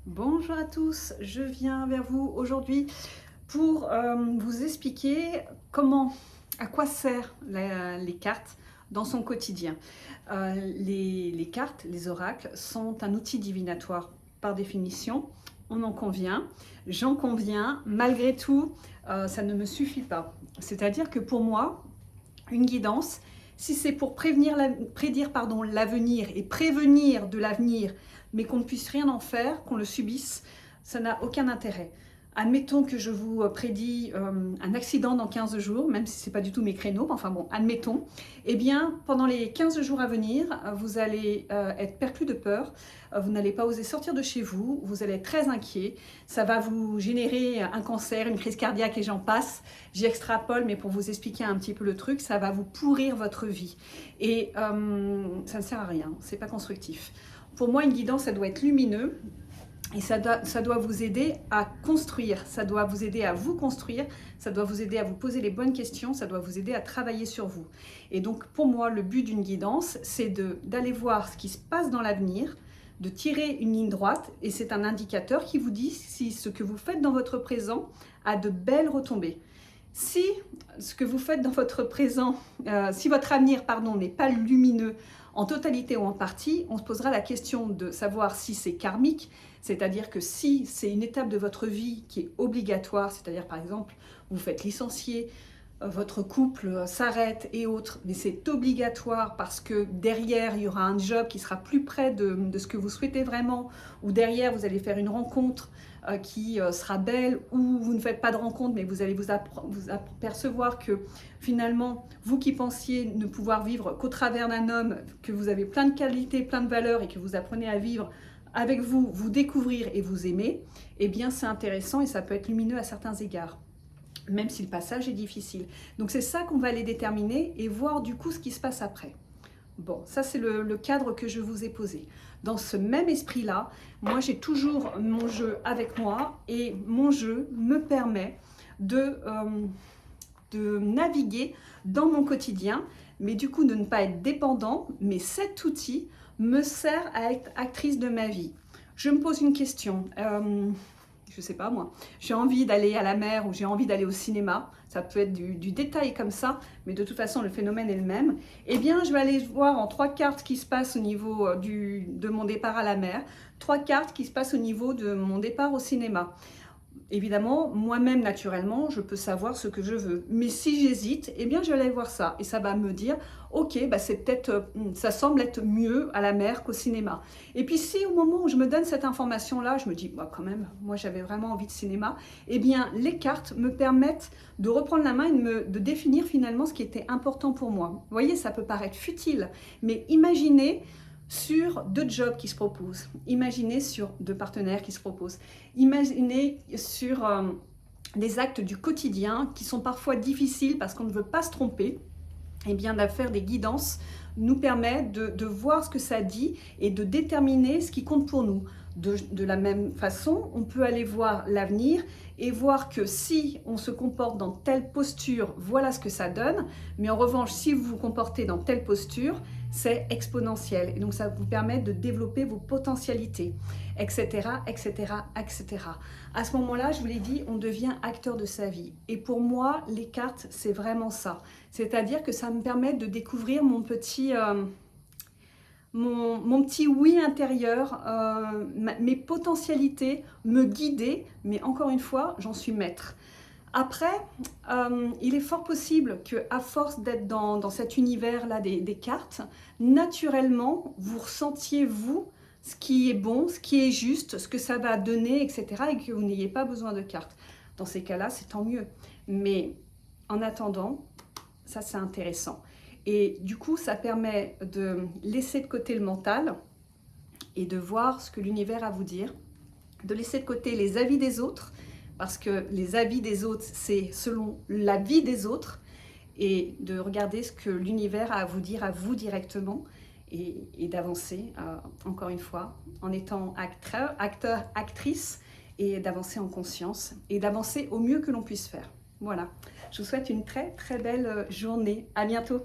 Bonjour à tous, je viens vers vous aujourd'hui pour vous expliquer à quoi servent les cartes dans son quotidien. Les cartes, les oracles, sont un outil divinatoire par définition, on en convient, j'en conviens, malgré tout, ça ne me suffit pas. C'est-à-dire que pour moi, une guidance, si c'est pour prédire l'avenir et prévenir de l'avenir, mais qu'on ne puisse rien en faire, qu'on le subisse, ça n'a aucun intérêt. Admettons que je vous prédis un accident dans 15 jours, même si ce n'est pas du tout mes créneaux, enfin bon, admettons. Eh bien, pendant les 15 jours à venir, vous allez être perclus de peur, vous n'allez pas oser sortir de chez vous, vous allez être très inquiet, ça va vous générer un cancer, une crise cardiaque et j'en passe. J'extrapole, mais pour vous expliquer un petit peu le truc, ça va vous pourrir votre vie. Et ça ne sert à rien, c'est pas constructif. Pour moi, une guidance, ça doit être lumineux. Et ça doit vous aider à construire, ça doit vous aider à vous construire, ça doit vous aider à vous poser les bonnes questions, ça doit vous aider à travailler sur vous. Et donc pour moi, le but d'une guidance, c'est d'aller voir ce qui se passe dans l'avenir, de tirer une ligne droite, et c'est un indicateur qui vous dit si ce que vous faites dans votre présent a de belles retombées. Si ce que vous faites dans votre présent, si votre avenir, n'est pas lumineux en totalité ou en partie, on se posera la question de savoir si c'est karmique, c'est-à-dire que si c'est une étape de votre vie qui est obligatoire, c'est-à-dire par exemple, vous faites licencier, votre couple s'arrête et autres, mais c'est obligatoire parce que derrière, il y aura un job qui sera plus près de ce que vous souhaitez vraiment, ou derrière, vous allez faire une rencontre qui sera belle, ou vous ne faites pas de rencontre, mais vous allez vous apercevoir que finalement, vous qui pensiez ne pouvoir vivre qu'au travers d'un homme, que vous avez plein de qualités, plein de valeurs, et que vous apprenez à vivre avec vous, vous découvrir et vous aimer, eh bien c'est intéressant et ça peut être lumineux à certains égards, même si le passage est difficile. Donc c'est ça qu'on va aller déterminer et voir du coup ce qui se passe après. Bon, ça c'est le cadre que je vous ai posé. Dans ce même esprit-là, moi j'ai toujours mon jeu avec moi et mon jeu me permet de naviguer dans mon quotidien, mais du coup de ne pas être dépendant, mais cet outil me sert à être actrice de ma vie. Je me pose une question, je sais pas moi, j'ai envie d'aller à la mer ou j'ai envie d'aller au cinéma, ça peut être du détail comme ça, mais de toute façon le phénomène est le même. Eh bien je vais aller voir en 3 cartes qui se passent au niveau de mon départ à la mer, 3 cartes qui se passent au niveau de mon départ au cinéma. Évidemment, moi-même, naturellement, je peux savoir ce que je veux. Mais si j'hésite, eh bien, je vais aller voir ça. Et ça va me dire, ok, c'est peut-être, ça semble être mieux à la mer qu'au cinéma. Et puis si au moment où je me donne cette information-là, je me dis, quand même, moi j'avais vraiment envie de cinéma, eh bien, les cartes me permettent de reprendre la main et de définir finalement ce qui était important pour moi. Vous voyez, ça peut paraître futile, mais imaginez sur 2 jobs qui se proposent, imaginez sur 2 partenaires qui se proposent, imaginez sur des actes du quotidien qui sont parfois difficiles parce qu'on ne veut pas se tromper. Eh bien, de faire des guidances nous permet de voir ce que ça dit et de déterminer ce qui compte pour nous. De la même façon, on peut aller voir l'avenir et voir que si on se comporte dans telle posture, voilà ce que ça donne. Mais en revanche, si vous vous comportez dans telle posture, c'est exponentiel. Et donc, ça vous permet de développer vos potentialités, etc., etc., etc. À ce moment-là, je vous l'ai dit, on devient acteur de sa vie. Et pour moi, les cartes, c'est vraiment ça. C'est-à-dire que ça me permet de découvrir mon petit oui intérieur, mes potentialités, me guider, mais encore une fois, j'en suis maître. Après, il est fort possible qu'à force d'être dans cet univers-là des cartes, naturellement, vous ressentiez, vous, ce qui est bon, ce qui est juste, ce que ça va donner, etc., et que vous n'ayez pas besoin de cartes. Dans ces cas-là, c'est tant mieux. Mais en attendant, ça c'est intéressant. Et du coup, ça permet de laisser de côté le mental et de voir ce que l'univers a à vous dire, de laisser de côté les avis des autres, parce que les avis des autres, c'est selon la vie des autres, et de regarder ce que l'univers a à vous dire à vous directement, et d'avancer, encore une fois, en étant acteur, actrice, et d'avancer en conscience, et d'avancer au mieux que l'on puisse faire. Voilà, je vous souhaite une très très belle journée. À bientôt.